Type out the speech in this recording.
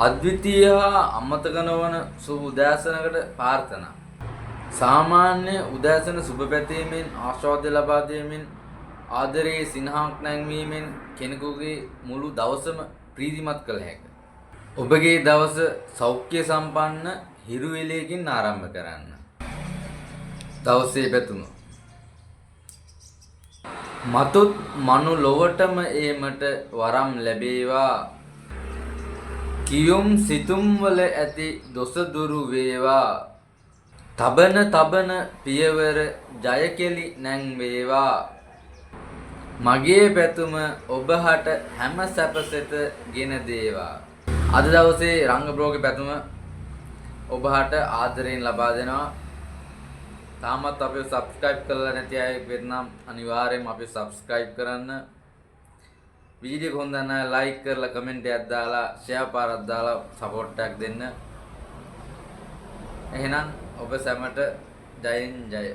අද්විතීය හා අමතක නොවන සුබ උදෑසනකට ප්‍රාර්ථනා. සාමාන්‍ය උදෑසන සුබ පැතීමෙන් ආශාද ලබා දීමෙන් ආදරයේ සිනහක් නැංවීමෙන් කෙනෙකුගේ මුළු දවසම ප්‍රීතිමත් කළ හැකිය. ඔබගේ දවස සෞඛ්‍ය සම්පන්න හිරු එළියකින් ආරම්භ කරන්න. දවසේ පැතුම. මතුත් මනු ලොවටම ඒමට වරම් ලැබේවා. කියුම් සිතුම් වල ඇති දොස දුරු වේවා. තබන පියවර ජය කෙලි නැංවේවා. මගේ පැතුම ඔබහට හැම සැපසෙත ගෙන දේවා. අද දවසේ රංග බ්‍රෝගේ පැතුම ඔබහට ආදරයෙන් ලබා දෙනවා. තාමත් අපිව සබ්ස්ක්‍රයිබ් කරලා නැති අය වෙනම් අනිවාර්යයෙන්ම අපිව සබ්ස්ක්‍රයිබ් කරන්න. වීඩියෝ එක හොඳ නම් ලයික් කරලා කමෙන්ට් එකක් දාලා ෂෙයා පාරක් දාලා සපෝට් එකක් දෙන්න. එහෙනම් ඔබ සැමට ජයෙන් ජය.